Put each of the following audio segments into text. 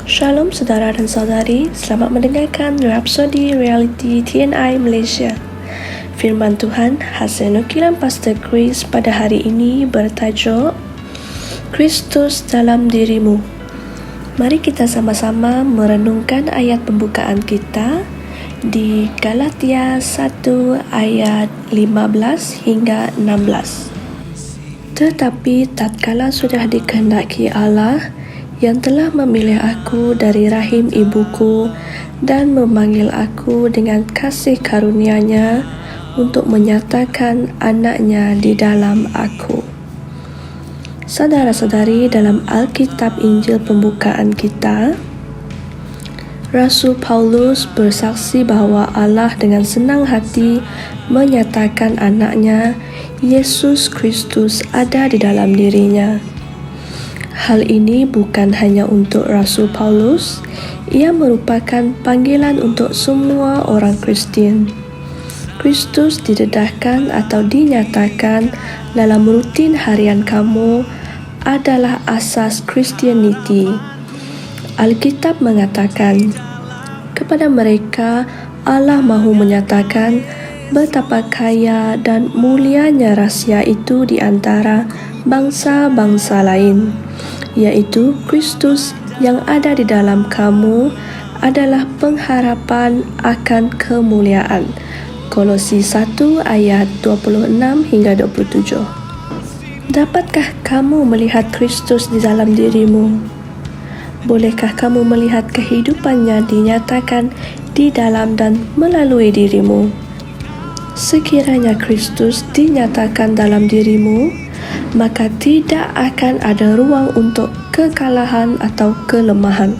Shalom saudara dan saudari, selamat mendengarkan Rhapsody Reality TNI Malaysia. Firman Tuhan hasil nukilan Pastor Chris pada hari ini bertajuk Kristus dalam dirimu. Mari kita sama-sama merenungkan ayat pembukaan kita di Galatia 1 ayat 15 hingga 16. Tetapi tatkala sudah dikehendaki Allah yang telah memilih aku dari rahim ibuku dan memanggil aku dengan kasih karunia-Nya untuk menyatakan anak-Nya di dalam aku. Saudara-saudari, dalam Alkitab Injil pembukaan kita, Rasul Paulus bersaksi bahawa Allah dengan senang hati menyatakan anak-Nya, Yesus Kristus, ada di dalam dirinya. Hal ini bukan hanya untuk Rasul Paulus, ia merupakan panggilan untuk semua orang Kristian. Kristus didedahkan atau dinyatakan dalam rutin harian kamu adalah asas Kristianiti. Alkitab mengatakan, kepada mereka Allah mahu menyatakan betapa kaya dan mulianya rahsia itu di antara bangsa-bangsa lain, yaitu Kristus yang ada di dalam kamu adalah pengharapan akan kemuliaan. Kolose 1 ayat 26 hingga 27. Dapatkah kamu melihat Kristus di dalam dirimu? Bolehkah kamu melihat kehidupannya dinyatakan di dalam dan melalui dirimu? Sekiranya Kristus dinyatakan dalam dirimu, maka tidak akan ada ruang untuk kekalahan atau kelemahan.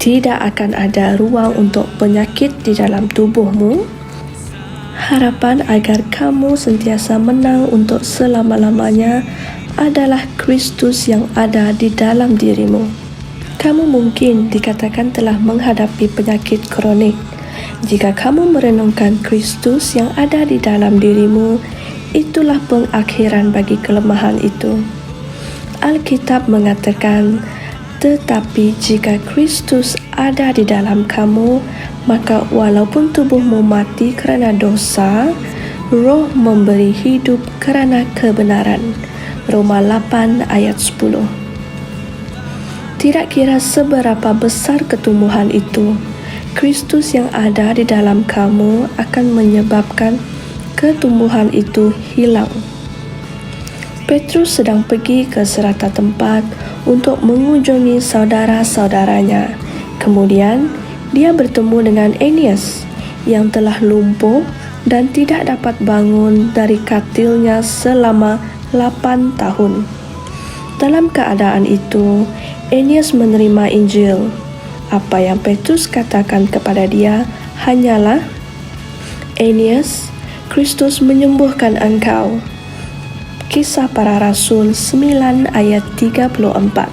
Tidak akan ada ruang untuk penyakit di dalam tubuhmu. Harapan agar kamu sentiasa menang untuk selama-lamanya adalah Kristus yang ada di dalam dirimu. Kamu mungkin dikatakan telah menghadapi penyakit kronik. Jika kamu merenungkan Kristus yang ada di dalam dirimu, itulah pengakhiran bagi kelemahan itu. Alkitab mengatakan, tetapi jika Kristus ada di dalam kamu, maka walaupun tubuhmu mati kerana dosa, roh memberi hidup kerana kebenaran. Roma 8 ayat 10. Tidak kira seberapa besar ketumbuhan itu, Kristus yang ada di dalam kamu akan menyebabkan ketumbuhan itu hilang. Petrus sedang pergi ke serata tempat untuk mengunjungi saudara-saudaranya. Kemudian, dia bertemu dengan Aeneas yang telah lumpuh dan tidak dapat bangun dari katilnya selama 8 tahun. Dalam keadaan itu, Aeneas menerima Injil. Apa yang Petrus katakan kepada dia hanyalah, Aeneas, Kristus menyembuhkan engkau. Kisah Para Rasul 9 ayat 34.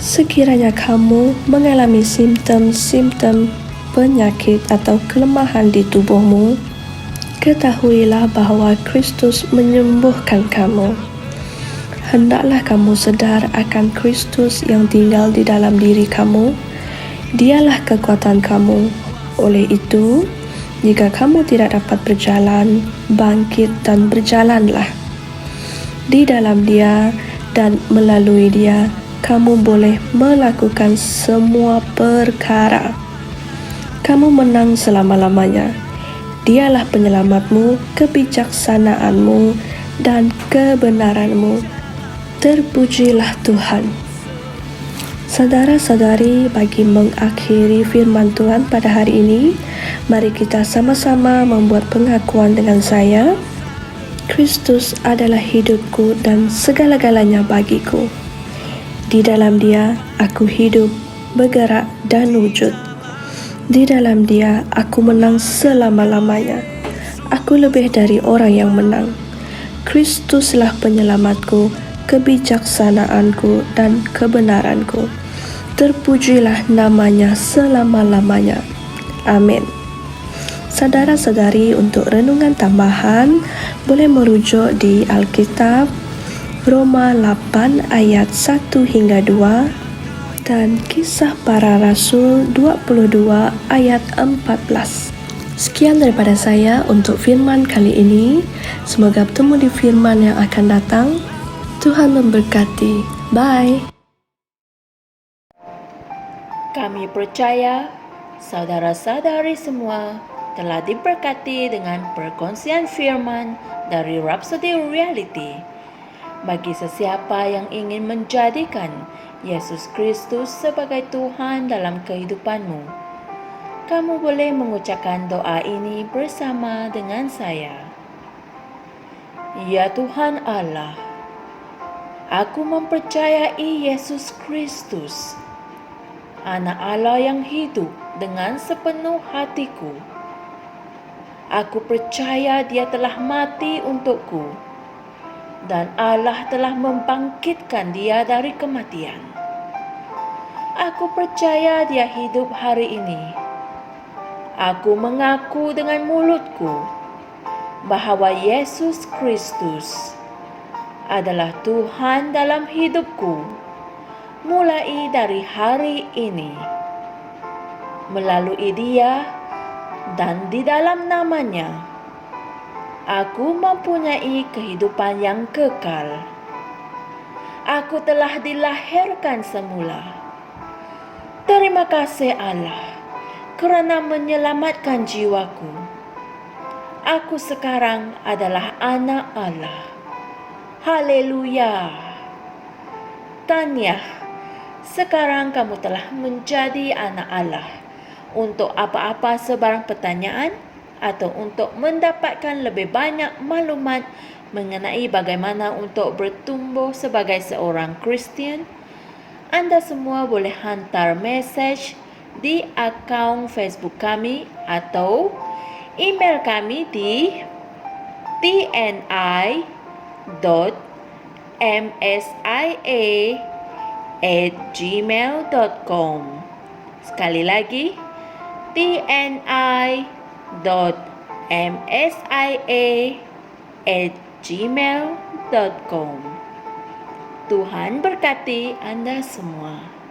Sekiranya kamu mengalami simptom-simptom penyakit atau kelemahan di tubuhmu, ketahuilah bahawa Kristus menyembuhkan kamu. Hendaklah kamu sedar akan Kristus yang tinggal di dalam diri kamu. Dialah kekuatan kamu. Oleh itu, jika kamu tidak dapat berjalan, bangkit dan berjalanlah. Di dalam Dia dan melalui Dia, kamu boleh melakukan semua perkara. Kamu menang selama-lamanya. Dialah penyelamatmu, kebijaksanaanmu, dan kebenaranmu. Terpujilah Tuhan. Saudara-saudari, bagi mengakhiri firman Tuhan pada hari ini, mari kita sama-sama membuat pengakuan dengan saya. Kristus adalah hidupku dan segala-galanya bagiku. Di dalam Dia, aku hidup, bergerak dan wujud. Di dalam Dia, aku menang selama-lamanya. Aku lebih dari orang yang menang. Kristuslah penyelamatku, kebijaksanaanku dan kebenaranku. Terpujilah namanya selama-lamanya. Amin. Saudara-saudari, untuk renungan tambahan boleh merujuk di Alkitab Roma 8 ayat 1 hingga 2, dan Kisah Para Rasul 22 ayat 14. Sekian daripada saya untuk firman kali ini. Semoga bertemu di firman yang akan datang. Tuhan memberkati. Bye. Kami percaya saudara-saudari semua telah diberkati dengan perkongsian firman dari Rhapsody Reality. Bagi sesiapa yang ingin menjadikan Yesus Kristus sebagai Tuhan dalam kehidupanmu, kamu boleh mengucapkan doa ini bersama dengan saya. Ya Tuhan Allah, aku mempercayai Yesus Kristus, Anak Allah yang hidup dengan sepenuh hatiku. Aku percaya Dia telah mati untukku dan Allah telah membangkitkan Dia dari kematian. Aku percaya Dia hidup hari ini. Aku mengaku dengan mulutku bahwa Yesus Kristus adalah Tuhan dalam hidupku mulai dari hari ini. Melalui Dia dan di dalam nama-Nya, aku mempunyai kehidupan yang kekal. Aku telah dilahirkan semula. Terima kasih Allah kerana menyelamatkan jiwaku. Aku sekarang adalah anak Allah. Haleluya. Tahniah. Sekarang kamu telah menjadi anak Allah. Untuk apa-apa sebarang pertanyaan atau untuk mendapatkan lebih banyak maklumat mengenai bagaimana untuk bertumbuh sebagai seorang Kristian, anda semua boleh hantar mesej di akaun Facebook kami atau email kami di tni.msia@gmail.com. Sekali lagi, tni.msia@gmail.com. Tuhan berkati Anda semua.